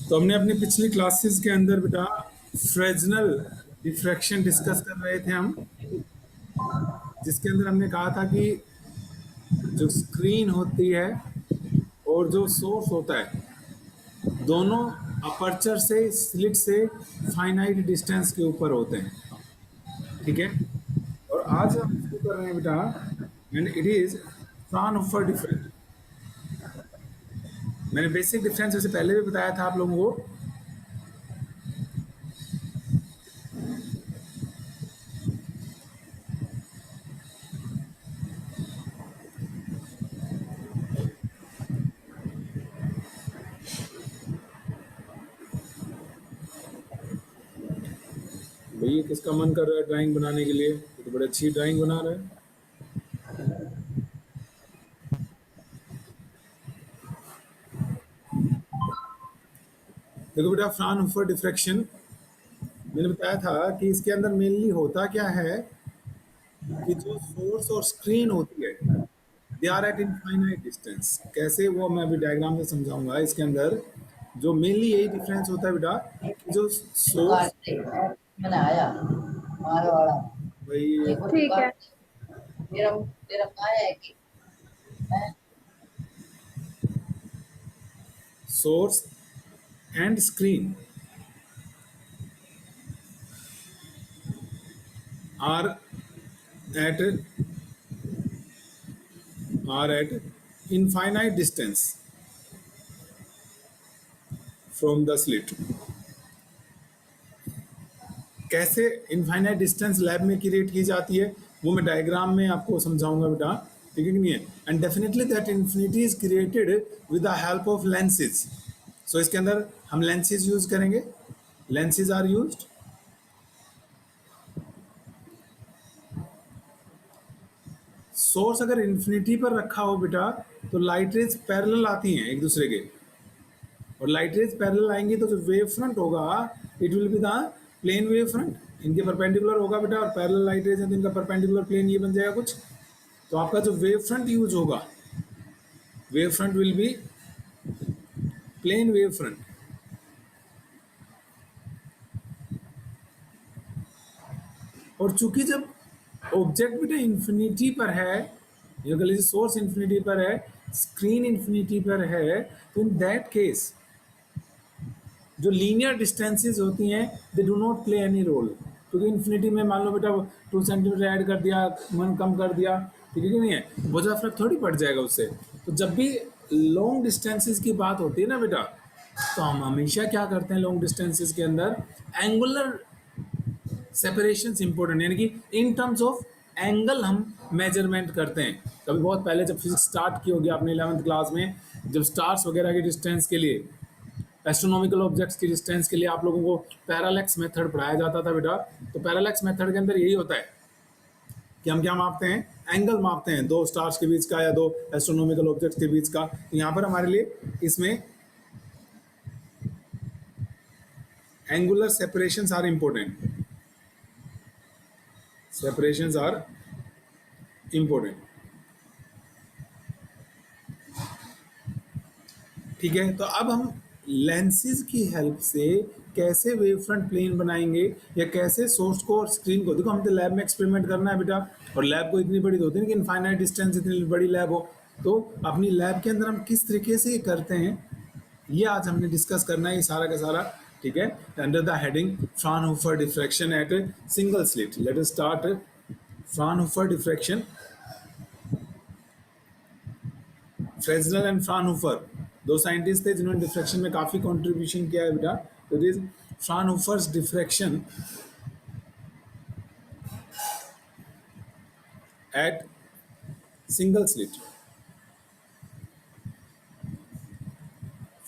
तो हमने अपनी पिछली क्लासेस के अंदर बेटा फ्रेजनल डिफ्रैक्शन डिस्कस कर रहे थे हम, जिसके अंदर हमने कहा था कि जो स्क्रीन होती है और जो सोर्स होता है दोनों अपर्चर से स्लिट से फाइनाइट डिस्टेंस के ऊपर होते हैं। ठीक है, और आज हम इसको कर रहे हैं बेटा, and it is Fraunhofer difference. मैंने बेसिक डिफरेंस वैसे पहले भी बताया था आप लोगों को। भैया किसका मन कर रहा है ड्राइंग बनाने के लिए? तो बड़ी अच्छी ड्राइंग बना रहा है। देखो बेटा, फ्राउनहोफर डिफ्रैक्शन मैंने बताया था कि इसके अंदर मेनली होता क्या है कि जो सोर्स और स्क्रीन होती है they are at infinite distance. कैसे, वो मैं अभी डायग्राम से समझाऊंगा। इसके अंदर जो मेनली यही डिफरेंस होता है बेटा कि जो सोर्स मैंने आया हमारे वाला भाई ठीक है। मेरा मेरा कहा है कि मैं source and screen are at are at infinite distance from the slit। कैसे इनफाइनाइट डिस्टेंस लैब में क्रिएट की जाती है वो मैं डायग्राम में आपको समझाऊंगा बेटा, ठीक है कि नहीं है। And definitely that infinity is created with the help of lenses. So इसके अंदर हम लेंसेज यूज करेंगे, लेंसेज आर यूज्ड। सोर्स अगर इन्फिनिटी पर रखा हो बेटा तो लाइट रेज पैरेलल आती हैं एक दूसरे के, और लाइट रेज पैरेलल आएंगी तो जो वेव फ्रंट होगा it will be the plane wave front. इनके परपेंडिकुलर होगा बेटा, और पैरेलल लाइट रेज है तो इनका परपेंडिकुलर प्लेन ये बन जाएगा कुछ। तो आपका जो वेव फ्रंट यूज होगा, wave front will be plane wave front. और चूंकि जब ऑब्जेक्ट बेटा इन्फिनिटी पर है, ये कह लीजिए सोर्स इन्फिनिटी पर है, स्क्रीन इन्फिनिटी पर है, तो इन दैट केस जो लीनियर डिस्टेंसेस होती हैं they do not play any role. क्योंकि इन्फिनिटी में मान लो बेटा 2 सेंटीमीटर ऐड कर दिया, मन कम कर दिया, ठीक है कि नहीं है, बहुत ज़्यादा फर्क थोड़ी पड़ जाएगा उससे। तो जब भी लॉन्ग डिस्टेंसेस की बात होती है ना बेटा, तो हम हमेशा क्या करते हैं लॉन्ग डिस्टेंसेस के अंदर एंगुलर सेपरेशन इंपॉर्टेंट, यानी कि इन टर्म्स ऑफ एंगल हम मेजरमेंट करते हैं। कभी बहुत पहले जब फिजिक्स स्टार्ट की होगी आपने 11th क्लास में, जब स्टार्स वगैरह की डिस्टेंस के लिए, एस्ट्रोनॉमिकल ऑब्जेक्ट्स की डिस्टेंस के लिए आप लोगों को पैरालेक्स मेथड पढ़ाया जाता था बेटा। तो पैरालेक्स मेथड के अंदर यही होता है कि हम क्या मापते हैं, एंगल मापते हैं दो स्टार्स के बीच का या दो एस्ट्रोनॉमिकल ऑब्जेक्ट्स के बीच का। तो यहाँ पर हमारे लिए इसमें angular separations are important, separations are important. ठीक है, तो अब हम लेंसेज की हेल्प से कैसे वेव फ्रंट प्लेन बनाएंगे या कैसे सोर्स को और स्क्रीन को, देखो हम तो लैब में एक्सपेरिमेंट करना है बेटा, और लैब को इतनी बड़ी तो होती है कि इनफाइनाइट डिस्टेंस इतनी बड़ी लैब हो, तो अपनी लैब के अंदर हम किस तरीके से ये करते हैं ये आज हमने डिस्कस करना है, ये सारा का सारा। ठीक है, under the heading Fraunhofer diffraction at single slit, let us start Fraunhofer diffraction. Fresnel and Fraunhofer दो साइंटिस्ट थे जिन्होंने डिफ्रैक्शन में काफी कंट्रीब्यूशन किया है बेटा। तो it is Fraunhofer's diffraction at single slit,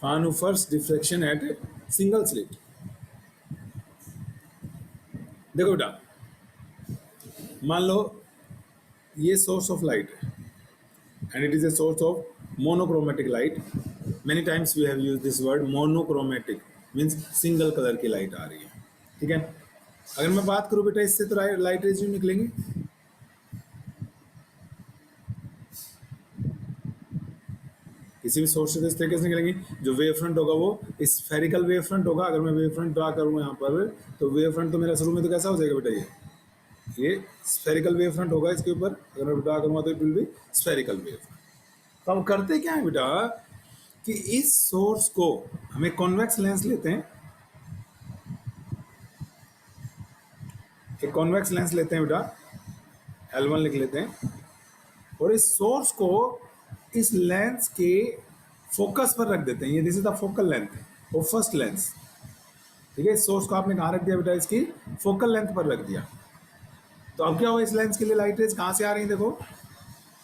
Fraunhofer's diffraction at single slit. देखो बेटा, मान लो ये सोर्स ऑफ लाइट है and it is a source of monochromatic light. Many times we have used this word monochromatic, means single color की light आ रही है। ठीक है, अगर मैं बात करूं बेटा इससे तो लाइट रेज निकलेंगे, किसी भी सोर्स से तो इस तरीके से निकलेंगी। जो वेव फ्रंट होगा वो स्फेरिकल वेव फ्रंट होगा। अगर मैं वेव फ्रंट ड्रा करूँ यहाँ पर, तो वेव फ्रंट तो मेरा शुरू में तो कैसा हो जाएगा बेटा, ये स्फेरिकल वेव फ्रंट होगा इसके ऊपर। अगर मैं ड्रा करूँगा तो it will B spherical wave front. तो हम करते क्या है बेटा कि इस सोर्स को हमें कॉन्वेक्स लेंस लेते हैं, एक कॉन्वेक्स लेंस लेते हैं बेटा, L1 लिख लेते हैं, और इस सोर्स को इस लेंस के फोकस पर रख देते हैं। ये this is the focal length और फर्स्ट लेंस। ठीक है, इस सोर्स को आपने कहाँ रख दिया बेटा, इसकी फोकल लेंथ पर रख दिया। तो अब क्या हुआ, इस लेंस के लिए लाइट रेज कहाँ से आ रही है, देखो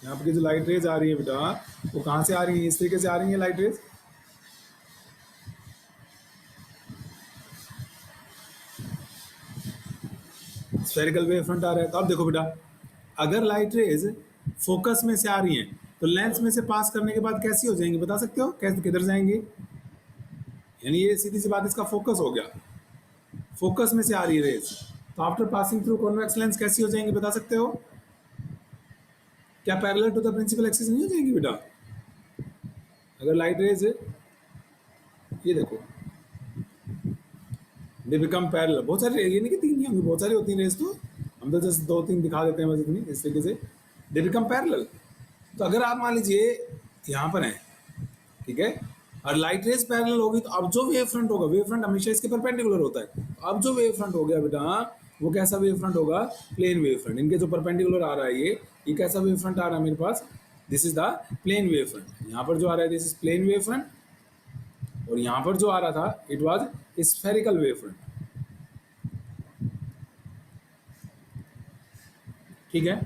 यहाँ पर जो लाइट रेज आ रही है बेटा, वो कहाँ से आ रही है, इस तरीके से आ रही है light rays. Spherical wave front आ रहा है। तो अब देखो बेटा, अगर लाइट रेज फोकस में से आ रही हैं तो लेंस में से पास करने के बाद कैसी हो जाएंगी, बता सकते हो कैसे, किधर जाएंगी? यानी ये सीधी सी बात, इसका फोकस हो गया, फोकस में से आ रही है रेज, तो after passing through convex lens कैसी हो जाएंगी, बता सकते हो? क्या parallel to the principal axis नहीं हो जाएंगी बेटा? अगर लाइट रेज, ये देखो, दे बिकम पैरेलल। बहुत सारी, ये नहीं कि तीन ही होंगी, बहुत सारी होती हैं रेज, तो हम तो जस्ट दो तीन दिखा देते हैं बस इतनी, इस तरीके से दे बिकम पैरेलल। तो अगर आप मान लीजिए यहाँ पर हैं, ठीक है, और लाइट रेज पैरेलल होगी, तो अब जो वेव फ्रंट होगा, वेव फ्रंट हमेशा इसके परपेंडिकुलर होता है, तो अब जो वेव फ्रंट हो गया बेटा, वो कैसा वेव फ्रंट होगा, प्लेन वेव फ्रंट। इनके जो परपेंडिकुलर आ रहा है, ये कैसा वेव फ्रंट आ रहा है मेरे पास, this is the plane wave front. यहाँ पर जो आ रहा है this is plane wave front, और यहाँ पर जो आ रहा था it was spherical wave front. ठीक है,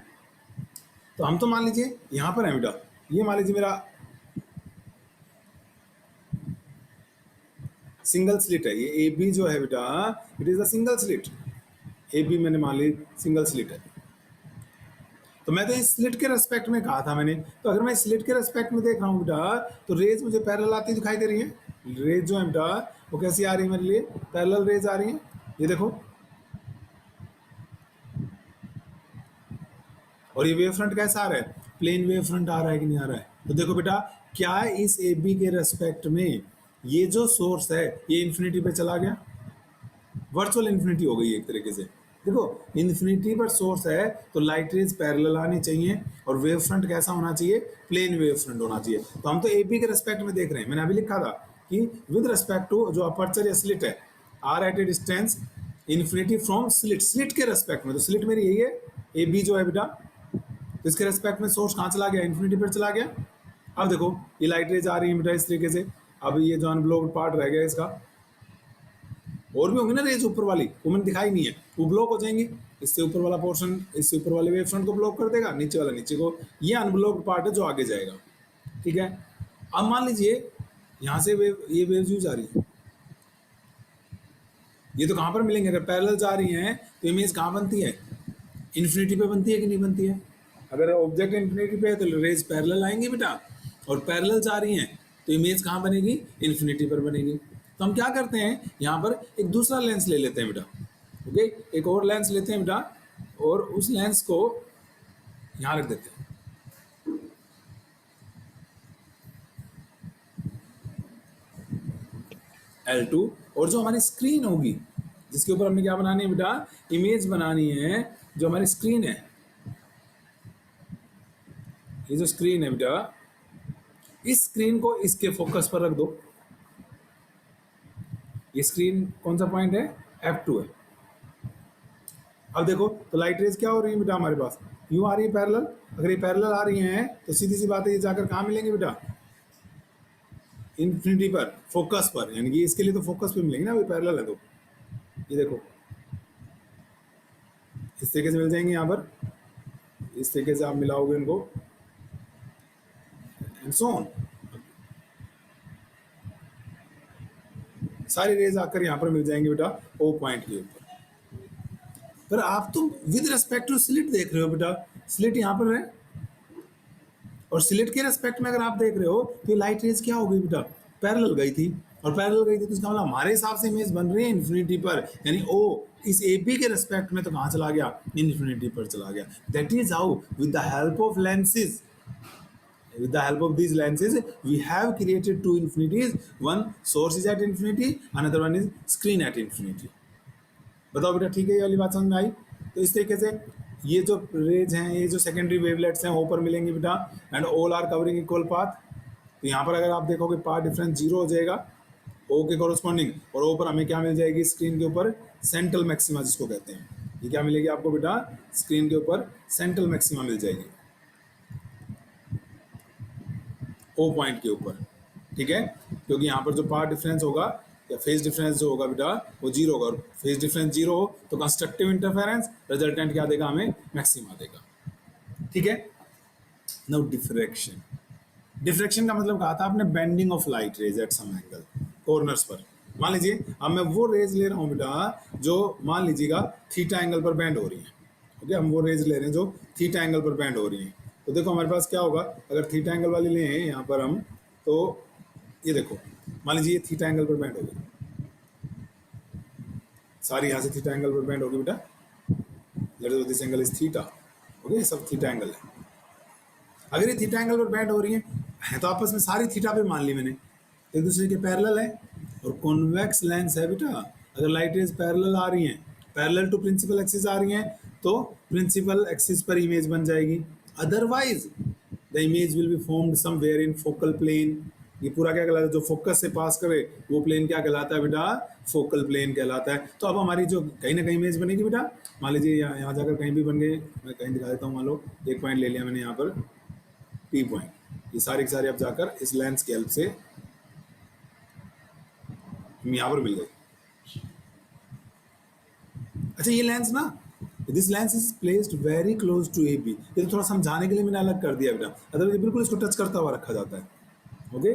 तो हम तो मान लीजिए यहाँ पर है बेटा, ये मान लीजिए मेरा सिंगल स्लिट है, ये ए बी जो है बेटा, it is a single slit. A B मैंने मान ली सिंगल स्लिट है, तो मैं तो इस स्लिट के रेस्पेक्ट में कहा था मैंने। तो अगर मैं स्लिट के रेस्पेक्ट में देख रहा हूँ बेटा, तो रेज मुझे पैरेलल आती दिखाई दे रही है। रेज जो है बेटा वो कैसी आ रही है मेरे लिए, पैरेलल रेज आ रही है। ये देखो, और ये वेव फ्रंट कैसा आ रहा है, प्लेन वेव फ्रंट आ रहा है कि नहीं आ रहा है? तो देखो बेटा, क्या इस ए बी के रेस्पेक्ट में ये जो सोर्स है ये इन्फिनिटी पे चला गया, वर्चुअल इन्फिनिटी हो गई एक तरीके से। देखो, इन्फिनिटी पर सोर्स है तो लाइट रेज पैरेलल आनी चाहिए, और वेव फ्रंट कैसा होना चाहिए, प्लेन वेव फ्रंट होना चाहिए। तो हम तो ए बी के रेस्पेक्ट में देख रहे हैं, मैंने अभी लिखा था कि विद रेस्पेक्ट टू जो अपर्चर या स्लिट है, are at a distance infinity from slit, slit के रेस्पेक्ट में। तो स्लिट मेरी यही है, ए बी जो है बेटा, तो इसके रेस्पेक्ट में सोर्स कहाँ चला गया, इन्फिनिटी पर चला गया। अब देखो ये लाइट रेज आ रही है बेटा इस तरीके से, अब ये जो अनब्लॉक्ड पार्ट रह गया इसका, और भी होंगी ना रेज ऊपर वाली, वो मैंने दिखाई नहीं है, वो ब्लॉक हो जाएंगी। इससे ऊपर वाला पोर्शन इससे ऊपर वाले वेव फ्रंट को ब्लॉक कर देगा, नीचे वाला नीचे को, ये अनब्लॉक्ड पार्ट है जो आगे जाएगा। ठीक है, अब मान लीजिए यहाँ से वेव, ये वेव यूज आ रही है, ये तो कहाँ पर मिलेंगे, अगर पैरेलल जा रही हैं तो इमेज कहाँ बनती है, इन्फिनिटी पे बनती है कि नहीं बनती है? अगर ऑब्जेक्ट इन्फिनिटी पे है तो रेज पैरेलल आएंगी बेटा, और पैरेलल जा रही हैं तो इमेज कहाँ बनेगी, इन्फिनिटी पर बनेगी। तो हम क्या करते हैं, यहाँ पर एक दूसरा लेंस ले लेते हैं बेटा, ओके, एक और लेंस लेते हैं बेटा, और उस लेंस को यहाँ रख देते हैं, L2, और जो हमारी स्क्रीन होगी जिसके ऊपर हमने क्या बनानी है बेटा, इमेज बनानी है, जो हमारी स्क्रीन है, ये जो स्क्रीन है बेटा, इस स्क्रीन को इसके फोकस पर रख दो। ये स्क्रीन कौन सा पॉइंट है, F2 है। अब देखो, तो लाइट रेज क्या हो रही है बेटा हमारे पास, यूं आ रही है पैरेलल। अगर ये पैरेलल आ रही हैं तो सीधी सी बात है, ये जाकर कहाँ मिलेंगे बेटा, इन्फिनिटी पर, फोकस पर, यानी कि इसके लिए तो फोकस पे मिलेंगे ना, अभी पैरेलल है तो। ये देखो इस तरीके से मिल जाएंगे यहाँ पर, इस तरीके से आप मिलाओगे इनको, एंड सो ऑन, सारी रेज आकर यहाँ पर मिल जाएंगे बेटा ओ पॉइंट के ऊपर। पर आप तो विद रेस्पेक्ट टू स्लिट देख रहे हो बेटा, स्लिट यहाँ पर है, और स्लिट के रेस्पेक्ट में अगर आप देख रहे हो तो लाइट रेज क्या हो गई बेटा, पैरेलल गई थी, और पैरेलल गई थी तो इसका मतलब हमारे हिसाब से इमेज बन रही है इन्फिनिटी पर, यानी ओ इस ए बी के रेस्पेक्ट में तो कहाँ चला गया, इन्फिनिटी पर चला गया। That is how with the help of lenses, with the help of these lenses we have created two infinities. One source is at infinity, another one is screen at infinity. बताओ बेटा ठीक है, ये वाली बात समझ में आई? तो इस तरीके से ये जो रेज हैं, ये जो सेकेंडरी वेवलेट्स हैं, ऊपर मिलेंगे बेटा, and all are covering equal path. तो यहाँ पर अगर आप देखोगे पाथ डिफरेंस जीरो हो जाएगा ओ के कॉरस्पॉन्डिंग, और ऊपर हमें क्या मिल जाएगी स्क्रीन के ऊपर, सेंट्रल मैक्सिमा जिसको कहते हैं। ये क्या मिलेगी आपको बेटा, स्क्रीन के ऊपर सेंट्रल मैक्सिमा मिल जाएगी ओ पॉइंट के ऊपर, ठीक है। क्योंकि यहाँ पर जो पाथ डिफरेंस होगा या फेज डिफरेंस जो होगा बेटा वो जीरो होगा, और फेज डिफरेंस जीरो हो तो कंस्ट्रक्टिव इंटरफेरेंस रिजल्टेंट क्या देगा हमें, मैक्सिमा देगा, ठीक है। नाउ डिफ्रैक्शन, डिफ्रैक्शन का मतलब कहा था आपने, bending of light rays at some angle, corners पर। मान लीजिए अब मैं वो रेज ले रहा हूँ बेटा जो मान लीजिएगा थीटा एंगल पर बेंड हो रही है, ओके। हम वो रेज ले रहे हैं जो थीटा एंगल पर बेंड हो रही है। तो देखो हमारे पास क्या होगा, अगर थीटा एंगल वाली लें यहाँ पर हम, तो ये देखो मान लीजिए ये थीटा एंगल पर बेंड होगी, सारी यहाँ से थीटा एंगल पर बेंड होगी बेटा, let's suppose this angle is theta, okay, सब थीटा एंगल है। अगर ये थीटा एंगल पर बेंड हो रही है तो आपस में सारी थीटा पे मान ली मैंने, एक दूसरे के पैरेलल है, और कॉन्वेक्स लेंस है बेटा। अगर लाइट रेज पैरेलल आ रही हैं, पैरेलल टू प्रिंसिपल एक्सिस आ रही हैं, तो प्रिंसिपल एक्सिस पर इमेज बन जाएगी। Otherwise the image will be formed somewhere in focal plane. ये पूरा क्या कहलाता है, जो फोकस से पास करे वो प्लेन क्या कहलाता है बेटा, फोकल प्लेन कहलाता है। तो अब हमारी जो कहीं ना कहीं इमेज बनेगी बेटा, मान लीजिए यहाँ जाकर कहीं भी बन गई, मैं कहीं दिखा देता हूँ, मान लो एक पॉइंट ले लिया मैंने यहाँ पर पी पॉइंट, ये सारी की सारी अब जाकर इस लेंस की हेल्प से यहाँ पर मिल गई। अच्छा ये लेंस ना, this lens is placed very close to A B, ये तो थोड़ा समझाने के लिए मैंने अलग कर दिया बेटा, अदरवाइज बिल्कुल इसको टच करता हुआ रखा जाता है, ओके।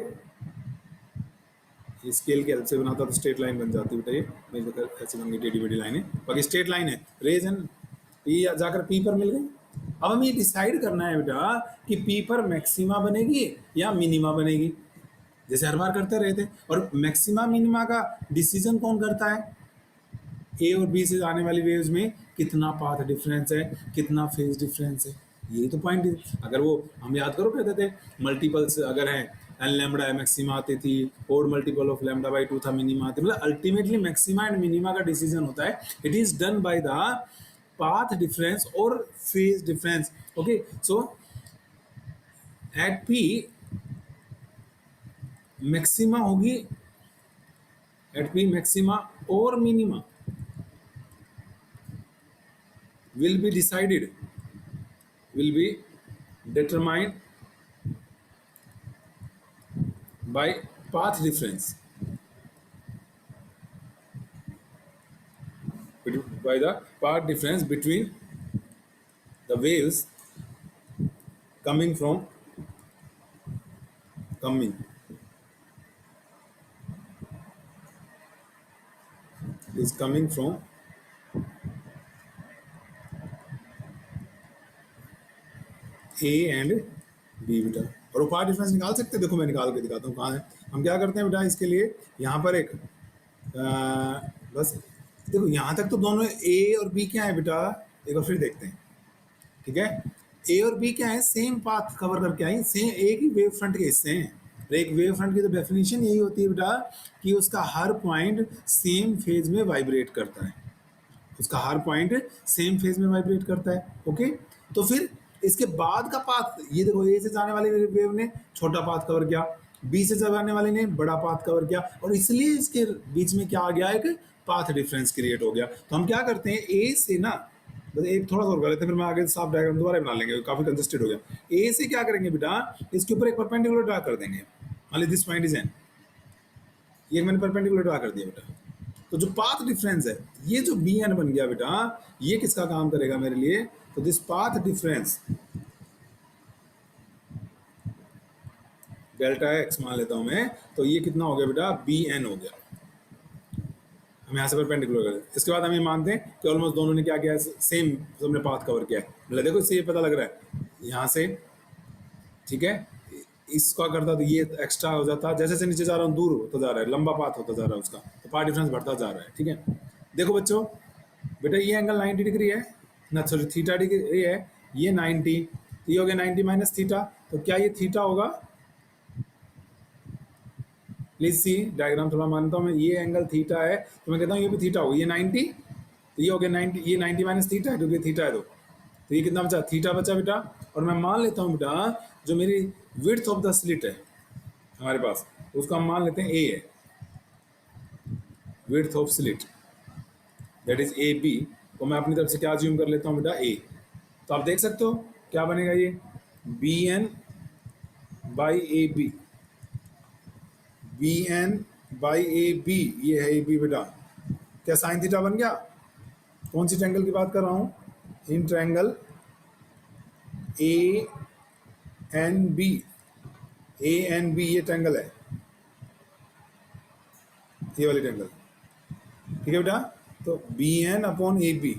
ये स्केल के हेल्प से बनाता तो स्ट्रेट लाइन बन जाती बेटा, ये मैं ऐसे बन गई टेढ़ी बेढ़ी लाइन है, बाकी स्ट्रेट लाइन है। रेज एंड पी जाकर पी पर मिल गई। अब हमें ये डिसाइड करना है बेटा कि पी पर मैक्सिमा बनेगी या मिनिमा बनेगी, जैसे हर बार करते रहे थे। और मैक्सिमा मिनिमा का डिसीजन कौन करता है, ए और बी से आने वाली वेव्स में कितना पाथ डिफरेंस है, कितना फेज डिफरेंस है, यही तो पॉइंट है। अगर वो हम याद करो कहते थे मल्टीपल्स अगर हैं, एन लैम्बडा मैक्सिमा आती थी, और मल्टीपल ऑफ लैम्बडा बाई 2 था मिनिमा आती, मतलब अल्टीमेटली मैक्सिमा एंड मिनिमा का डिसीजन होता है, it is done by the path difference और फेज डिफरेंस, ओके। सो एट पी मैक्सिमा होगी, एट पी मैक्सिमा और minima will be decided, will be determined by path difference, by the path difference between the waves coming is coming from A and B बेटा। और वो path difference निकाल सकते हैं, देखो मैं निकाल के दिखाता हूँ कहाँ है। हम क्या करते हैं बेटा, इसके लिए यहाँ पर एक बस देखो यहाँ तक तो दोनों ए और बी क्या है बेटा, एक बार फिर देखते हैं, ठीक है। ए और बी क्या है, सेम पाथ कवर करके आई, सेम एक ही वेव फ्रंट के हिस्से हैं। और एक वेव फ्रंट की तो डेफिनेशन यही होती है बेटा कि उसका हर पॉइंट सेम फेज में वाइब्रेट करता है, उसका हर पॉइंट सेम फेज में वाइब्रेट करता है, ओके। तो फिर इसके बाद का पाथ, ये देखो ए से जाने वाले वेव ने छोटा पाथ कवर किया, बी से जाने वाले ने बड़ा पाथ कवर किया, और इसलिए इसके बीच में क्या आ गया, एक पाथ डिफरेंस क्रिएट हो गया। तो हम क्या करते हैं, ए से ना बस एक थोड़ा सा और कर लेते हैं, फिर मैं आगे साफ डायग्राम दोबारा बना लेंगे, काफी कंजस्टेड हो गया। ए से क्या करेंगे बेटा, इसके ऊपर एक परपेंडिकुलर ड्रा कर देंगे, मान लीजिए दिस पॉइंट इज एन, ये मैंने परपेंडिकुलर ड्रा कर दिया बेटा। तो जो पाथ डिफरेंस है, ये जो बी एन बन गया बेटा, ये किसका काम करेगा मेरे लिए, तो this path difference delta x मान लेता हूं मैं, तो ये कितना हो गया बेटा, बी एन हो गया। हम यहाँ से परपेंडिकुलर करें, इसके बाद हम ये मानते हैं कि ऑलमोस्ट दोनों ने क्या किया, सेम सबने पाथ कवर किया है। मतलब देखो इससे ये पता लग रहा है यहाँ से, ठीक है, इसका करता तो ये एक्स्ट्रा हो जाता, जैसे जैसे नीचे जा रहा हूँ दूर होता जा रहा है, लंबा पाथ होता जा रहा है उसका, तो पाथ डिफरेंस बढ़ता जा रहा है, ठीक है। देखो बच्चों बेटा ये एंगल 90 डिग्री है ना, सॉरी थीटा डिग्री है, ये 90, ये हो गया 90 माइनस थीटा, तो क्या ये थीटा होगा? प्लीज सी डायग्राम थोड़ा मानता हूँ मैं, ये एंगल थीटा है तो मैं कहता हूँ ये भी थीटा होगा, ये 90, तो ये हो गया 90, ये 90 माइनस थीटा है क्योंकि थीटा है तो ये कितना बचा? थीटा बचा बेटा। और मैं मान लेता हूँ बेटा जो मेरी विड्थ ऑफ द स्लिट है हमारे पास, उसको हम मान लेते हैं ए है, width of slit that is A B, तो मैं अपनी तरफ से क्या ज्यूम कर लेता हूँ बेटा? ए। तो आप देख सकते हो क्या बनेगा ये? B N by A B, B N by A B, ये है ए बी बेटा। क्या साइन थीटा बन गया? कौन सी ट्रायंगल की बात कर रहा हूँ? In triangle A N B, A N B ये ट्रायंगल है, ये वाली ट्रायंगल, ठीक है बेटा। तो B N upon A B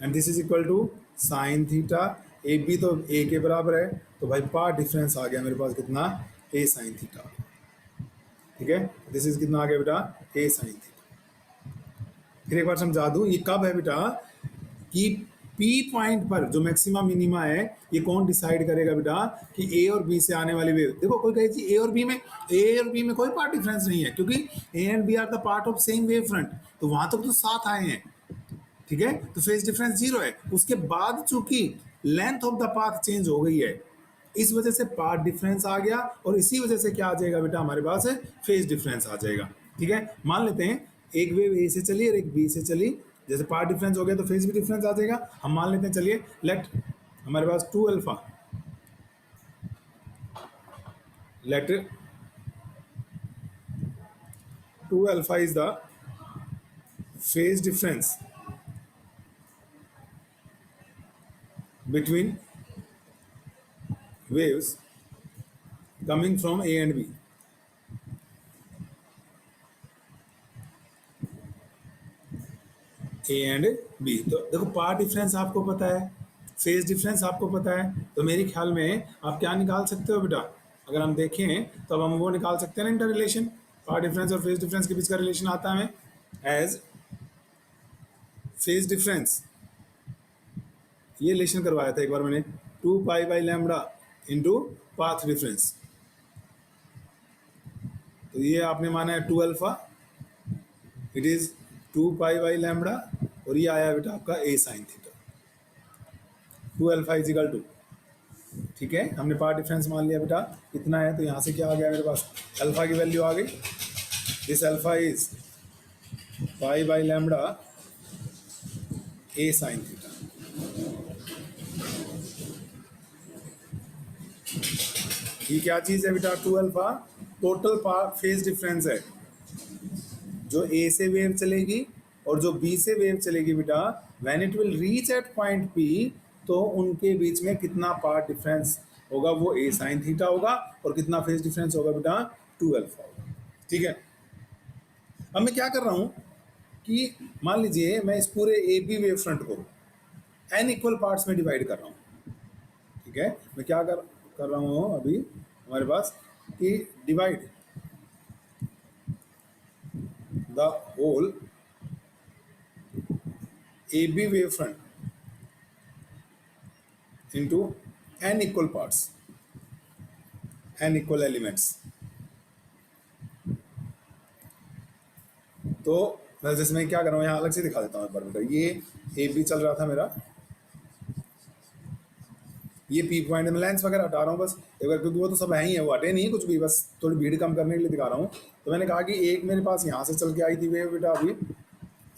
and this is equal to sine theta, A B तो ए के बराबर है, तो भाई पार्ट डिफरेंस आ गया मेरे पास कितना? ए साइन थीटा, ठीक है। दिस इज कितना आ गया बेटा? ए साइन थीटा। फिर एक बार समझा दूं ये कब है बेटा कि पी पॉइंट पर जो मैक्सिमम मिनिमा है ये कौन डिसाइड करेगा बेटा कि ए और बी से आने वाली वेव, देखो कोई कहे जी ए और बी में कोई पार्ट डिफरेंस नहीं है क्योंकि A and B are the part of same wave front, तो वहां तक तो साथ आए हैं, ठीक है, तो फेज डिफरेंस जीरो है। उसके बाद चूंकि length of the path change हो गई है इस वजह से पार्ट डिफरेंस आ गया और इसी वजह से क्या आ जाएगा बेटा हमारे पास है फेज डिफरेंस आ जाएगा, ठीक है। मान लेते हैं एक वेव ए से चली और एक बी से चली, जैसे पार्ट डिफरेंस हो गया तो फेज भी डिफरेंस आ जाएगा। हम मान लेते हैं, चलिए लेट हमारे पास 2 alpha, let 2 alpha is the phase difference between waves coming from A and B. A and B, तो देखो पार्ट डिफरेंस आपको पता है, फेज डिफरेंस आपको पता है, तो मेरे ख्याल में आप क्या निकाल सकते हो बेटा? अगर हम देखें तो अब हम वो निकाल सकते हैं ना, इंटर रिलेशन, पार्ट डिफरेंस और फेज डिफरेंस के बीच का रिलेशन आता है हमें एज फेज डिफरेंस, ये रिलेशन करवाया था एक बार मैंने, 2 pi by lambda into path difference, तो ये आपने माना है 2 alpha, it is 2 pi by lambda, और ये आया बेटा आपका A sine theta, 2 alpha is equal to, ठीक है। हमने पार्ट डिफरेंस मान लिया बेटा कितना है, तो यहाँ से क्या आ गया मेरे पास? अल्फा की वैल्यू आ गई, this alpha is pi by lambda A sine theta, ये क्या चीज है बेटा? 2 alpha total part phase difference है, जो ए से वेव चलेगी और जो बी से वेव चलेगी बेटा, when it will reach at point P, तो उनके बीच में कितना पार्ट डिफरेंस होगा? वो ए साइन थीटा होगा, और कितना फेज डिफरेंस होगा बेटा? 2 अल्फा होगा, ठीक है। अब मैं क्या कर रहा हूं कि मान लीजिए मैं इस पूरे ए बी वेव फ्रंट को एन इक्वल पार्ट्स में डिवाइड कर रहा हूं, ठीक है। मैं क्या कर रहा हूं अभी हमारे पास कि divide the whole AB wavefront into n equal parts, n equal elements. तो मैं जैसे मैं क्या कर रहा हूँ यहाँ अलग से दिखा देता हूँ एक बार बेटा, ये AB चल रहा था मेरा, ये पी पॉइंट में लेंस वगैरह हटा रहा हूँ बस एक बार, क्योंकि वो तो सब है ही है, वो हटे नहीं है कुछ भी, बस थोड़ी भीड़ कम करने के लिए दिखा रहा हूँ। तो मैंने कहा कि एक मेरे पास यहाँ से चल के आई थी वेव बेटा अभी,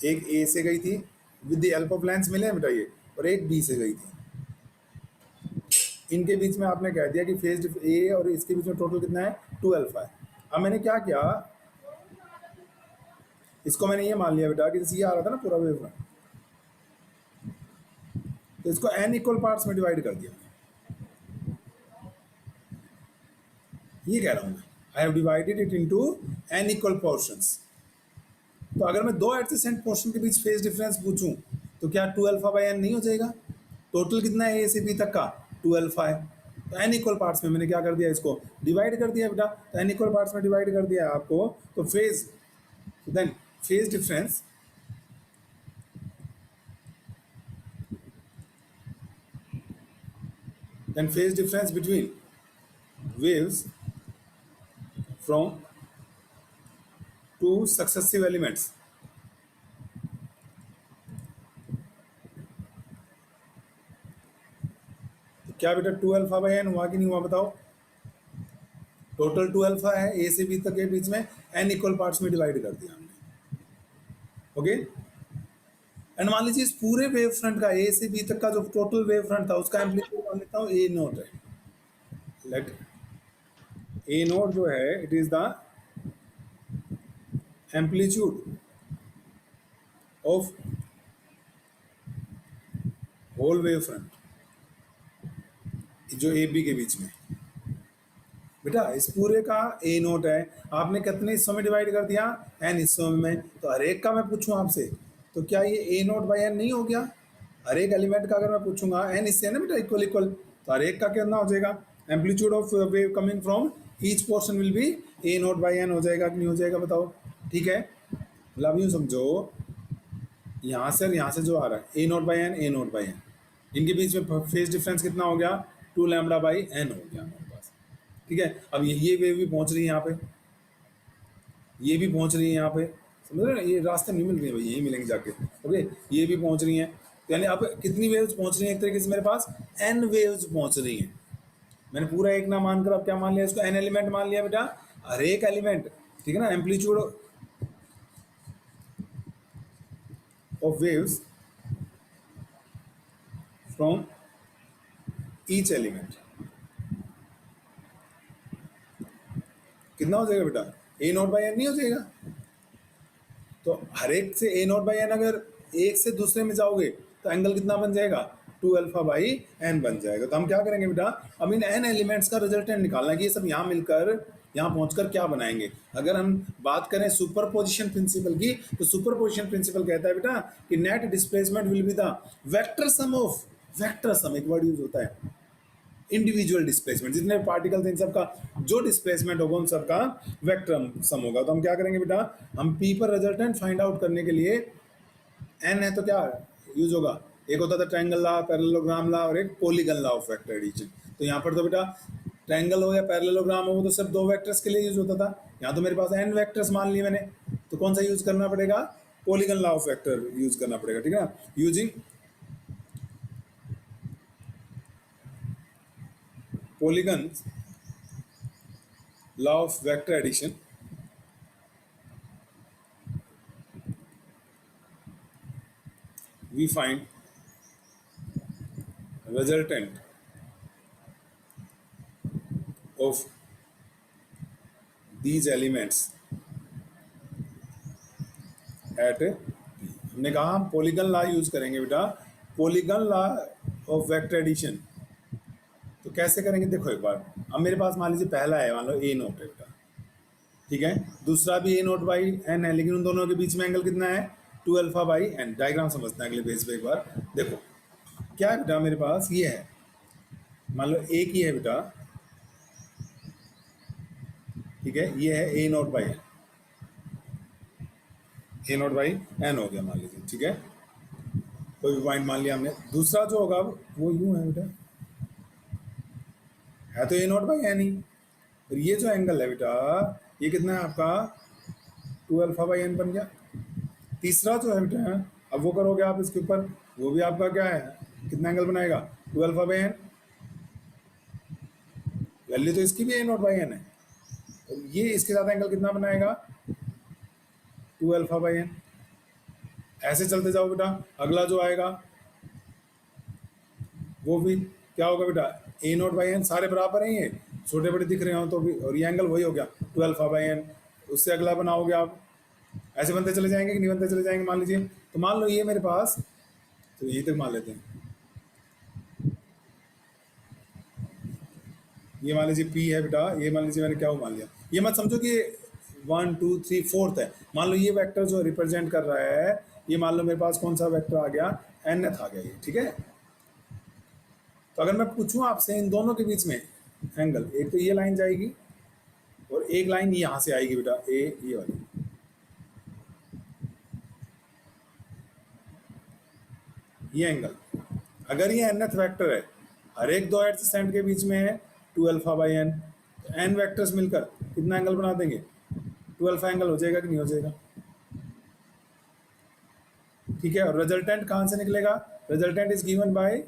एक ए से गई थी with the help of lens मिले हैं बेटा ये, और एक बी से गई थी। इनके बीच में आपने कह दिया कि फेज ए और इसके बीच में टोटल कितना है? 2 अल्फा है। अब मैंने क्या किया, इसको मैंने ये मान लिया बेटा कि जैसे ये आ रहा था ना पूरा वेव फ्रंट, तो इसको n इक्वल पार्ट्स में डिवाइड कर दिया, ये कह रहा हूं मैं, I have divided it into n equal portions. तो अगर मैं दो एडजेसेंट पोर्शन के बीच फेज डिफरेंस पूछूं तो क्या 2 अल्फा बाई n नहीं हो जाएगा? टोटल कितना है ए से बी तक का? 2 अल्फा है, तो n इक्वल पार्ट्स में मैंने क्या कर दिया, इसको डिवाइड कर दिया बेटा, तो n इक्वल पार्ट्स में डिवाइड कर दिया आपको, तो phase then phase difference then phase difference between waves from two successive elements. तो क्या बेटा 2 अल्फा बाई एन हुआ कि नहीं हुआ बताओ? टोटल 2 अल्फा है ए से बी तक के बीच में, एन इक्वल पार्ट्स में डिवाइड कर दिया हमने। ओके, एंड मान लीजिए इस पूरे वेव फ्रंट का ए से बी तक का जो टोटल वेव फ्रंट था उसका एम्पलीट्यूड मान लेता हूँ ए नोट है। लेट ए नोट जो है it is the amplitude of whole wave front जो ए बी के बीच में। बेटा इस पूरे का ए नोट है, आपने कितने हिस्सों में डिवाइड कर दिया? एन हिस्सों में। तो हर एक का मैं पूछूं आपसे तो क्या ये ए नोट बाई एन नहीं हो गया? हर एक एलिमेंट का अगर मैं पूछूंगा, एन हिस्से है ना बेटा इक्वल इक्वल, तो हर एक का कितना हो जाएगा? Amplitude of wave coming from each portion will be A note by N हो जाएगा कि नहीं हो जाएगा बताओ? ठीक है, मतलब यूँ समझो यहाँ से और यहाँ से जो आ रहा है A note by N, A note by N, इनके बीच में फेज डिफरेंस कितना हो गया? 2 लैम्बडा बाई एन हो गया हमारे पास। ठीक है, अब ये वेव भी पहुंच रही है यहाँ पे, ये भी पहुंच रही है यहाँ पे, समझ रहे हो ना? ये रास्ते नहीं मिल रही है भाई, यही मिलेंगे जाके। ओके, ये भी पहुंच रही हैं, तो यानी अब कितनी वेव्स पहुंच रही हैं? एक तरीके से मेरे पास एन वेव्स पहुंच रही हैं। मैंने पूरा एक ना मानकर अब क्या मान लिया इसको? एन एलिमेंट मान लिया बेटा, हर एक एलिमेंट। ठीक है ना, amplitude of waves from each element कितना हो जाएगा बेटा? ए नोट बाई एन नहीं हो जाएगा? तो हर एक से ए नोट बाई एन, अगर एक से दूसरे में जाओगे तो एंगल कितना बन जाएगा? 2 अल्फा बाई एन बन जाएगा। तो हम क्या करेंगे बेटा, अब इन एन एलिमेंट्स का रिजल्टेंट निकालना है कि ये सब यहाँ मिलकर यहाँ पहुंचकर क्या बनाएंगे। अगर हम बात करें सुपर पोजिशन प्रिंसिपल की, तो सुपर पोजिशन प्रिंसिपल कहता है बेटा कि net displacement will be the vector sum of, vector sum एक वर्ड यूज होता है, इंडिविजुअल डिस्प्लेसमेंट, जितने पार्टिकल्स इन सब का जो डिस्प्लेसमेंट होगा उन सब का वेक्टर सम होगा। तो हम क्या करेंगे बेटा, हम पी पर रिजल्टेंट फाइंड आउट करने के लिए, एन है तो क्या यूज होगा? एक होता था ट्रायंगल लॉ, पैरेललोग्राम लॉ और एक polygon law of vector addition. तो यहाँ पर तो बेटा ट्रायंगल हो या पैरेललोग्राम हो, वो तो सिर्फ 2 वेक्टर्स के लिए यूज होता था। यहाँ तो मेरे पास एन वेक्टर्स मान लिए मैंने, तो कौन सा यूज करना पड़ेगा? Polygon law of vector use करना पड़ेगा। ठीक है ना, using polygon law of vector addition, we find resultant of these elements at हमने कहा हम पॉलीगन लॉ यूज करेंगे बेटा, polygon law of vector addition. तो कैसे करेंगे देखो एक बार, अब मेरे पास मान लीजिए पहला है, मान लो ए नोट है बेटा, ठीक है, दूसरा भी ए नोट बाई एन है, लेकिन उन दोनों के बीच में एंगल कितना है? 2 अल्फा बाई एन। डायग्राम समझते हैं अगले पेज पे एक बार। देखो क्या है बेटा, मेरे पास ये है, मान लो एक ही है बेटा, ठीक है, ये है A note by N, A note by N हो गया मान लीजिए। ठीक है, कोई भी पॉइंट मान लिया हमने। दूसरा जो होगा वो यूं है बेटा, है तो ए नोट बाई एन ही, और ये जो एंगल है बेटा ये कितना है आपका? 2 अल्फा बाई एन बन गया। तीसरा जो है बेटा, अब वो करोगे आप इसके ऊपर, वो भी आपका क्या है, कितना एंगल बनाएगा? 2 अल्फा बाई एन। वैल्यू तो इसकी भी ए नोट बाई एन है, और ये इसके साथ एंगल कितना बनाएगा? 2 अल्फा बाई एन। ऐसे चलते जाओ बेटा, अगला जो आएगा वो भी क्या होगा बेटा? ए नोट बाई एन। सारे बराबर हैं, ये छोटे बड़े दिख रहे हो तो भी, और ये एंगल वही हो गया 2 अल्फा बाई एन। उससे अगला बनाओगे आप, ऐसे बनते चले जाएंगे कि नहीं बनते चले जाएंगे। मान लीजिए, तो मान लो ये मेरे पास, तो यही तक मान लेते हैं, ये मान लीजिए पी है बेटा, ये मान लीजिए मैंने क्या मान लिया, ये मत समझो कि 1 2 3 4th है। मान लो ये वेक्टर जो रिप्रेजेंट कर रहा है, ये मान लो मेरे पास कौन सा वेक्टर आ गया? nth आ गया ये। ठीक है, तो अगर मैं पूछूं आपसे इन दोनों के बीच में एंगल, एक तो ये लाइन जाएगी और एक लाइन यहां से आएगी बेटा, ये वाली, ये एंगल, अगर ये nth वेक्टर है, हर एक दो एडजेसेंट के बीच में है 2 alpha by N, N vectors मिलकर कितना एंगल बना देंगे, 12 एंगल हो जाएगा कि नहीं हो जाएगा। ठीक है, और रिजल्टेंट कहां से निकलेगा, रिजल्टेंट इज गिवन बाय,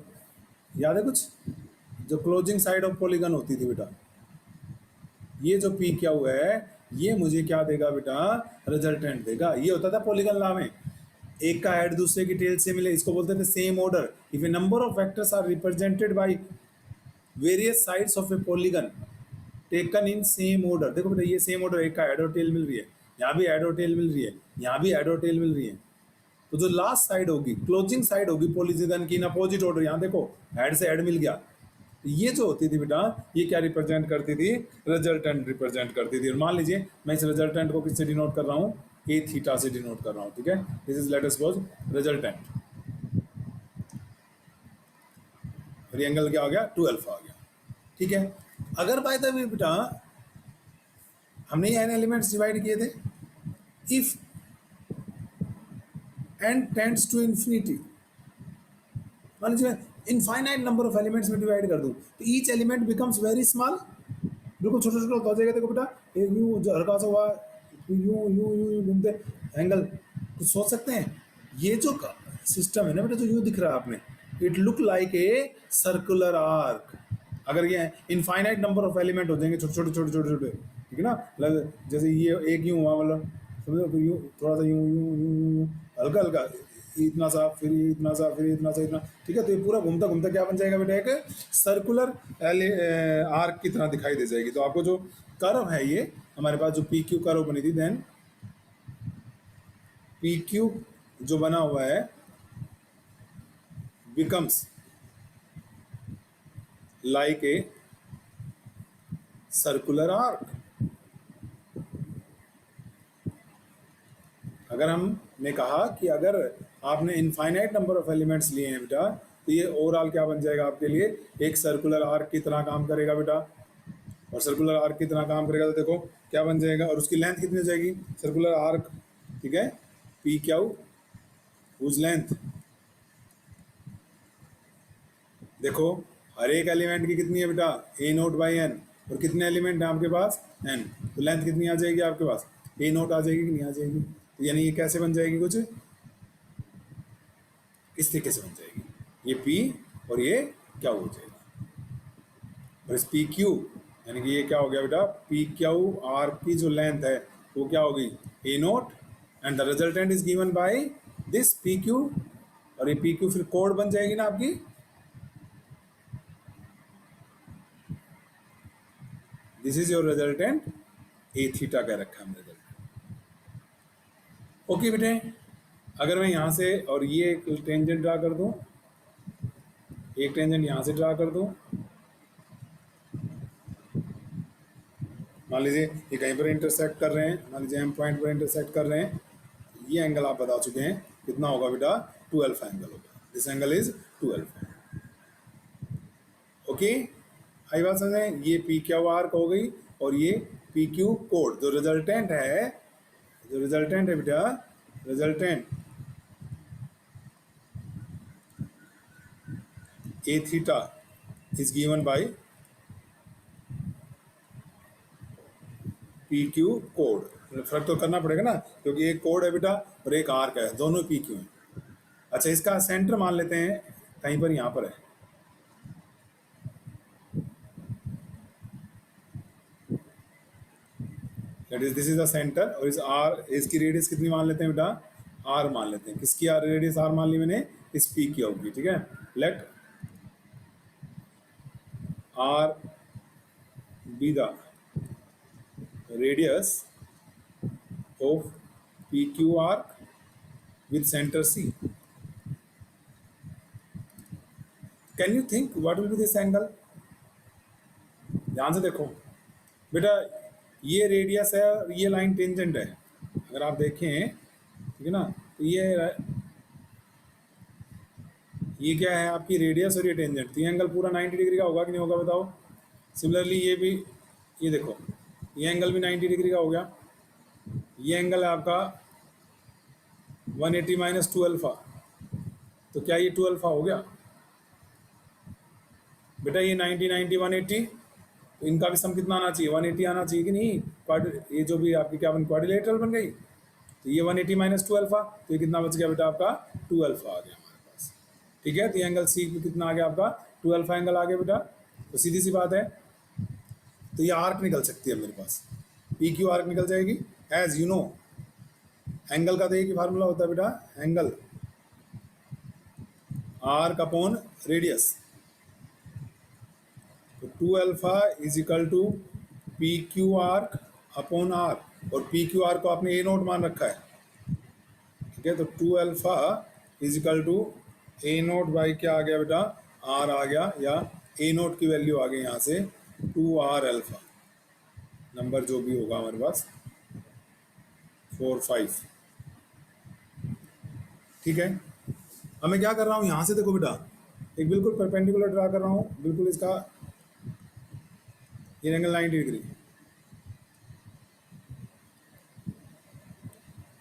याद है कुछ, जो क्लोजिंग साइड ऑफ पॉलीगन होती थी बेटा, ये जो पी क्या हुआ है ये मुझे क्या देगा बेटा, रिजल्टेंट देगा। ये होता था पॉलीगन लॉ में, एक का हेड दूसरे की टेल से मिले, इसको बोलते थे same order. If a number of vectors are represented by various sides of a polygon taken in same order, देखो बेटा ये सेम ऑर्डर, एक का हेड और टेल मिल रही है, यहाँ भी हेड और टेल मिल रही है, यहाँ भी हेड और टेल मिल रही है, तो जो लास्ट साइड होगी, क्लोजिंग साइड होगी पॉलीगन की इन अपोजिट ऑर्डर, यहाँ देखो हेड से हेड मिल गया, ये जो होती थी बेटा ये क्या रिप्रेजेंट करती थी, रिजल्टेंट रिप्रेजेंट करती थी। और मान लीजिए मैं इस रिजल्टेंट को किससे डिनोट कर रहा हूँ, ए थीटा से डिनोट कर रहा हूँ। ठीक है, this is let us suppose resultant, और ये एंगल क्या हो गया, 2 अल्फा आ गया। ठीक है, अगर बाय द वे बेटा हमने ये एन एलिमेंट्स डिवाइड किए थे, if N tends to infinity, मान लीजिए इनफाइनाइट नंबर ऑफ एलिमेंट्स में डिवाइड कर दूं तो each element becomes very small, बिल्कुल छोटा छोटा हो जाएगा। देखो बेटा एक यूं जो हल्का सा हुआ, यूं यूं यूं घूमते एंगल, कुछ सोच सकते हैं ये जो सिस्टम है ना बेटा, जो यूं दिख रहा है आपने, it look like a circular arc. अगर ये इनफाइनाइट नंबर ऑफ एलिमेंट हो जाएंगे छोटे छोटे छोटे छोटे छोटे, ठीक है ना, मतलब जैसे ये एक यूं हुआ, मतलब समझो तो यूं थोड़ा सा यूं यूं यूं यूं हल्का हल्का, इतना सा फिर इतना सा फिर इतना सा इतना, ठीक है, तो ये पूरा घूमता घूमता क्या बन जाएगा बेटा, एक सर्कुलर आर्क की तरह दिखाई दे जाएगी। तो आपको जो कर्व है ये हमारे पास जो पी क्यू कर्व बनी थी, देन पी क्यू जो बना हुआ है becomes like a circular arc. अगर हमने कहा कि अगर आपने इनफाइनाइट नंबर ऑफ एलिमेंट्स लिए हैं बेटा, तो ये ओवरऑल क्या बन जाएगा आपके लिए, एक सर्कुलर आर्क की तरह काम करेगा बेटा। और सर्कुलर आर्क की तरह काम करेगा तो देखो क्या बन जाएगा, और उसकी लेंथ कितनी हो जाएगी, सर्कुलर आर्क, ठीक है, पी क्यू हुज लेंथ, देखो हर एक एलिमेंट की कितनी है बेटा, ए नोट बाई एन, और कितने एलिमेंट हैं आपके पास, एन, तो लेंथ कितनी आ जाएगी आपके पास, ए नोट आ जाएगी कि नहीं आ जाएगी। तो यानी ये कैसे बन जाएगी, कुछ इस तरीके से बन जाएगी, ये पी और ये क्या हो जाएगा, और इस पी क्यू यानी कि ये क्या हो गया बेटा, पी क्यू आर की जो लेंथ है वो क्या होगी, A nought, and the resultant is given by this P Q, और ये पी क्यू फिर कोड बन जाएगी ना आपकी, this is your resultant, A theta कह रखा है हमने रिजल्टेंट। ओके बेटे, अगर मैं यहां से और ये एक टेंजेंट ड्रा कर दूं, एक टेंजेंट यहां से ड्रा कर दूं, मान लीजिए ये कहीं पर इंटरसेक्ट कर रहे हैं, मान लीजिए एम पॉइंट पर इंटरसेक्ट कर रहे हैं, ये एंगल आप बता चुके हैं कितना होगा बेटा, 12 एंगल होगा, दिस एंगल इज 12। ओके, आई बात समझें, ये पी क्यू आर्क हो गई, और ये पी क्यू कोड, जो रिजल्टेंट है, जो रिजल्टेंट है बेटा, resultant A theta is given by P Q code. फर्क तो करना पड़ेगा ना, क्योंकि एक कोड है बेटा और एक आर्क है, दोनों पी क्यू है। अच्छा, इसका सेंटर मान लेते हैं कहीं पर यहां पर है, that is this is the centre, और इस आर, इसकी रेडियस कितनी मान लेते हैं बेटा, आर मान लेते हैं। किसकी आर रेडियस आर मान ली मैंने, इस पी क्यू की, ठीक है। Let R be the radius of PQ arc with center C. Can you think what will be this angle? ध्यान से देखो बेटा, ये रेडियस है और ये लाइन टेंजेंट है, अगर आप देखें, ठीक है ना, तो ये क्या है आपकी रेडियस और ये टेंजेंट, तो ये एंगल पूरा 90 डिग्री का होगा कि नहीं होगा बताओ। सिमिलरली ये भी, ये देखो ये एंगल भी 90 डिग्री का हो गया, ये एंगल है आपका 180 माइनस 2 अल्फा, तो क्या ये 2 अल्फा हो गया बेटा, ये 90 90 180, तो इनका भी सम कितना आना चाहिए, 180 आना चाहिए कि नहीं। ये जो भी आपकी क्या बन, क्वाड्रिलेटरल बन गई। तो ये 180 माइनस 2 अल्फा, तो ये कितना बच गया बेटा आपका 2 अल्फा आ गया हमारे पास। ठीक है, तो ये एंगल सी कितना आ गया आपका 2 अल्फा एंगल आ गया बेटा। तो सीधी सी बात है, तो ये आर्क निकल सकती है मेरे पास, पी क्यू आर्क निकल जाएगी। एज यू नो एंगल का तो एक ही फार्मूला होता है बेटा, एंगल आर्क अपॉन रेडियस। तो 2 alpha is equal to P Q arc upon R, और पी क्यू आर को आपने ए नोट मान रखा है। ठीक है, तो 2 alpha is equal to A note by क्या आ गया बेटा, आर आ गया, या ए नोट की वैल्यू आ गई यहाँ से 2 आर अल्फा, नंबर जो भी होगा हमारे पास 4 5। ठीक है, अब मैं क्या कर रहा हूँ यहाँ से, देखो बेटा एक बिल्कुल परपेंडिकुलर ड्रा कर रहा हूँ, बिल्कुल इसका ये एंगल 90 डिग्री।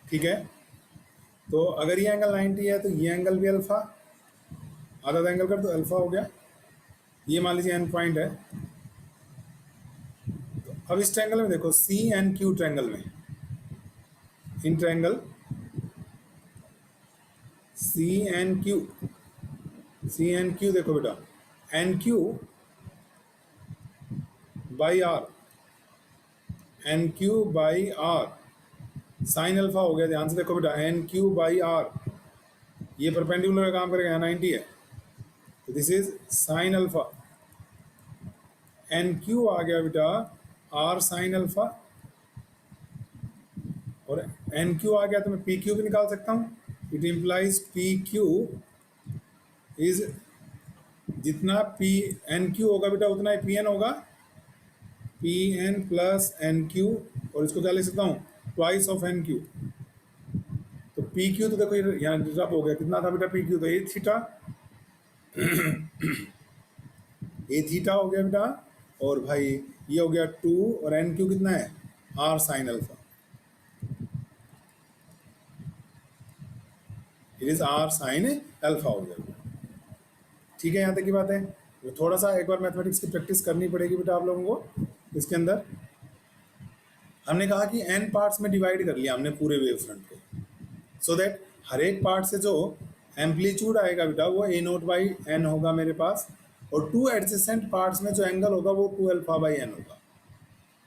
ठीक है, तो अगर ये एंगल 90 है तो ये एंगल भी अल्फा, आधा आधा एंगल कर तो अल्फा हो गया। ये मान लीजिए एंड पॉइंट है। तो अब इस ट्रायंगल में देखो, सी एंड क्यू ट्रायंगल में, in triangle C and Q, C and Q देखो बेटा, N Q by R, N Q by R sine alpha हो गया। ध्यान से देखो बेटा, एन क्यू बाई आर, ये परपेंडिकुलर काम करेगा, 90 है, तो this is sine alpha. N Q आ गया बेटा आर साइन अल्फा, और एन क्यू आ गया तो मैं पी क्यू भी निकाल सकता हूँ। It implies P Q is, जितना पी एन क्यू होगा बेटा उतना ही पी एन होगा, P N plus N Q, और इसको क्या लिख सकता हूँ, ट्वाइस ऑफ एन क्यू। तो पी क्यू तो देखो यहाँ रब हो गया, कितना था बेटा पी क्यू, तो ए थीटा, ए थीटा हो गया बेटा, और भाई ये हो गया 2, और एन क्यू कितना है, R sine alpha, it is R sine alpha हो गया। ठीक है, यहाँ तक की बात है। तो थोड़ा सा एक बार मैथमेटिक्स की प्रैक्टिस करनी पड़ेगी बेटा आप लोगों को। इसके अंदर हमने कहा कि एन पार्ट्स में डिवाइड कर लिया हमने पूरे वेव फ्रंट को, सो दैट हर एक पार्ट से जो एम्पलीट्यूड आएगा बेटा वो ए नोट बाई एन होगा मेरे पास, और 2 एडजेसेंट पार्ट्स में जो एंगल होगा वो 2 अल्फा बाई एन होगा।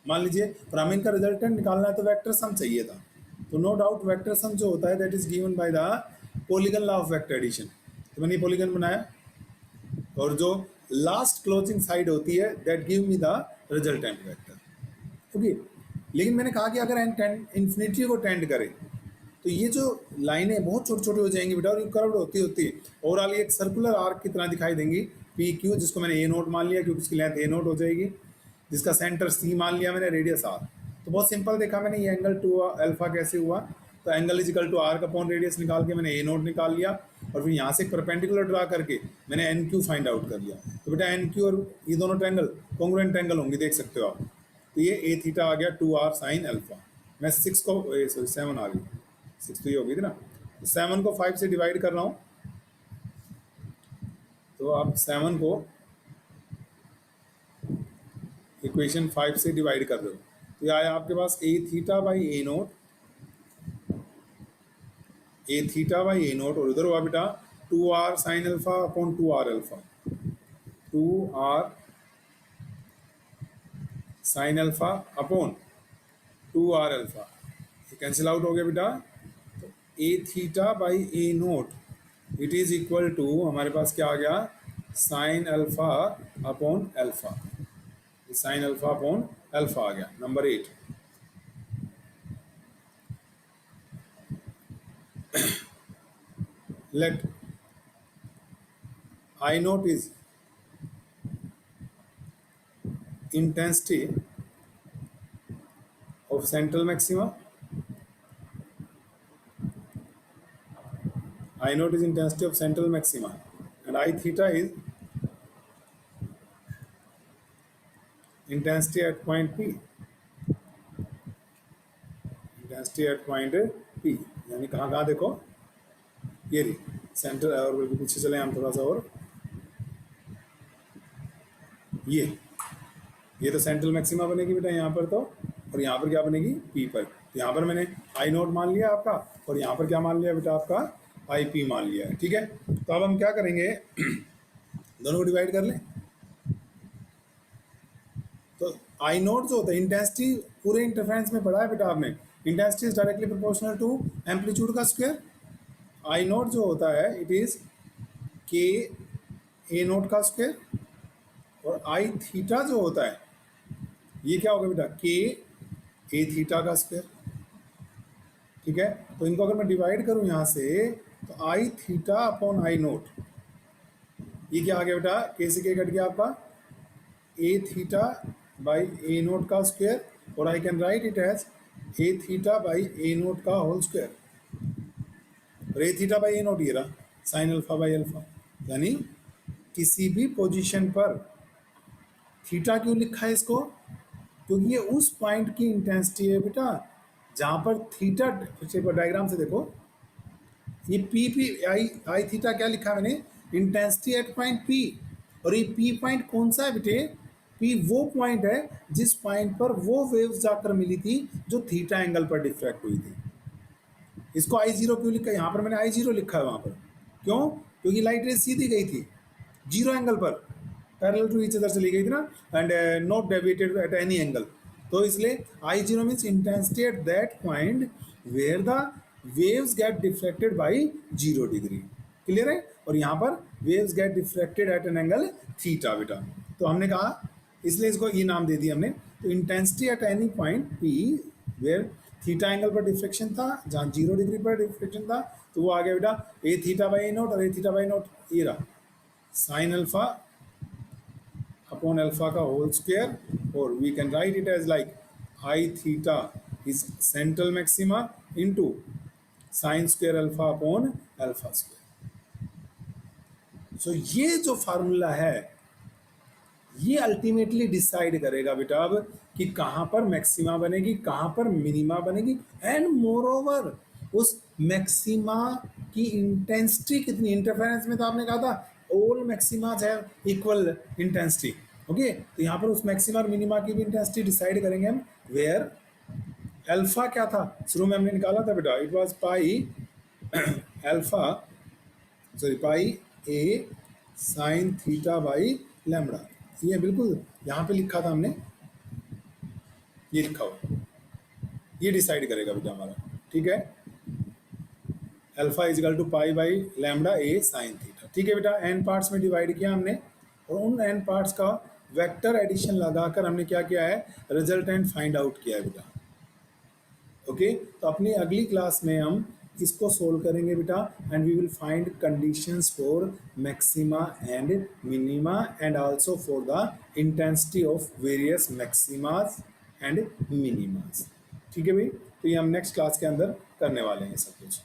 मान लीजिए, पर हमें इनका रिजल्टेंट निकालना है तो वेक्टर सम चाहिए था, तो नो डाउट वेक्टर सम जो होता है that is given by the polygon law of vector addition. तो मैंने पॉलीगन बनाया, और जो लास्ट क्लोजिंग साइड होती है that give me the resultant vector. Okay, लेकिन मैंने कहा कि अगर एन इन्फिनिटी को टेंड करे तो ये जो लाइनें बहुत छोटी छोटी हो जाएंगी बेटा, और ये कर्व्ड होती होती ओवरऑल एक सर्कुलर आर्क की तरह दिखाई देंगी, पी क्यू, जिसको मैंने ए नोट मान लिया क्योंकि उसकी लेंथ ए नोट हो जाएगी, जिसका सेंटर सी मान लिया मैंने, रेडियस आर। तो बहुत सिंपल देखा मैंने, ये एंगल 2 अल्फा कैसे हुआ, तो angle is equal to arc upon radius निकाल के मैंने ए नोट निकाल लिया, और फिर यहाँ से परपेंडिकुलर ड्रा करके मैंने एन क्यू फाइंड आउट कर लिया। तो बेटा एन क्यू और ये दोनों ट्रायंगल कॉन्ग्रुएंट एंगल होंगे, देख सकते हो आप। तो ये ए थीटा आ गया 2 आर साइन अल्फा। मैं 6 को सॉरी 7 आ गई, 6 तो ये हो गई थी ना, तो 7 को 5 से डिवाइड कर रहा हूँ, तो आप 7 को इक्वेशन 5 से डिवाइड कर रहे हो, तो ये आया आपके पास A theta by A nought, A theta by A nought, और उधर हुआ बेटा 2 R sine alpha upon 2 R alpha, 2 R sine alpha upon 2 R alpha, ये कैंसिल आउट हो गया बेटा। तो A theta by A nought it is equal to हमारे पास क्या आ गया, sine alpha upon alpha, sine alpha upon alpha आ गया। Number 8, let I naught is intensity of central maxima, I naught is intensity of central maxima, and I theta is intensity at point P, intensity at point P, यानी कहाँ कहाँ देखो, ये रही centre, और बिल्कुल पीछे चले हम थोड़ा सा, और ये ये तो सेंट्रल मैक्सिमा बनेगी बेटा यहाँ पर तो, और यहाँ पर क्या बनेगी पी पर। तो यहाँ पर मैंने आई नोट मान लिया आपका, और यहाँ पर क्या मान लिया बेटा आपका आई पी मान लिया है। ठीक है, तो अब हम क्या करेंगे दोनों को डिवाइड कर लें। तो आई नोट जो होता है इंटेंसिटी, पूरे इंटरफेरेंस में पढ़ा है बेटा आपने, intensity is directly proportional to amplitude का स्क्वायर। आई नोट जो होता है इट इज के ए नोट का स्क्वायर, और आई थीटा जो होता है ये क्या होगा बेटा के ए थीटा का स्क्वायर। ठीक है, तो इनको अगर मैं डिवाइड करूं यहां से, तो आई थीटा अपॉन आई नोट, ये क्या आ गया बेटा, के से के कट गया आपका A theta by A naught का स्क्वायर, और I can write it as A theta by A naught का होल स्क्वायर। और A theta by A naught ये रहा साइन अल्फा बाई अल्फा, यानी किसी भी पोजीशन पर थीटा क्यों लिखा है इसको, क्योंकि ये उस पॉइंट की इंटेंसिटी है बेटा जहां पर थीटा, डायग्राम से देखो ये P P I I theta क्या लिखा है मैंने, इंटेंसिटी एट पॉइंट पी। और ये पी पॉइंट कौन सा है बेटे, पी वो पॉइंट है जिस पॉइंट पर वो वेव्स जाकर मिली थी जो थीटा एंगल पर डिफ्रैक्ट हुई थी। इसको आई जीरो क्यों लिखा है, यहाँ पर मैंने आई जीरो लिखा है वहां पर, क्यों, क्योंकि लाइट रेज सीधी गई थी जीरो एंगल पर, पैरेलल टू ईच अदर चली गई थी ना, and not deviated at any angle. तो इसलिए I zero means intensity at that point where the waves get deflected by zero degree. Clear है, और यहाँ पर waves get deflected at an angle theta बेटा। तो हमने कहा इसलिए इसको ये नाम दे दिया हमने। तो intensity at any point P where theta angle पर डिफ्लेक्शन था, जहाँ जीरो डिग्री पर डिफ्लेक्शन था, तो वो आ गया बेटा A theta by A nought, और ए थीटा बाई नोट ये रहा साइन अल्फा अपॉन अल्फा का होल स्क्वायर, और we can write it as like I theta is central maxima into sine square alpha upon alpha square. So ये जो formula है ये ultimately decide करेगा बेटा अब कि कहां पर मैक्सिमा बनेगी, कहां पर मिनिमा बनेगी, एंड मोर ओवर उस मैक्सिमा की इंटेंसिटी कितनी। इंटरफेरेंस में तो आपने कहा था all maximas have equal intensity, okay, तो यहाँ पर उस मैक्सिमा और मिनिमा की भी इंटेंसिटी डिसाइड करेंगे हम, वेयर अल्फा क्या था शुरू में हमने निकाला था बेटा, it was pi alpha sorry pi A sine theta by lambda. ये बिल्कुल यहाँ पे लिखा था हमने, ये लिखा हुआ, ये डिसाइड करेगा बेटा हमारा। ठीक है, alpha is equal to pi by lambda A sine theta. ठीक है बेटा, एन पार्ट्स में डिवाइड किया हमने, और उन एन पार्ट्स का वेक्टर एडिशन लगाकर हमने क्या किया है, रिजल्टेंट फाइंड आउट किया है बेटा। ओके, तो अपनी अगली क्लास में हम इसको सोल्व करेंगे बेटा, and we will find conditions for maxima and minima, and also for the intensity of various maximas and minimas. ठीक है भाई, तो ये हम नेक्स्ट क्लास के अंदर करने वाले हैं सब कुछ।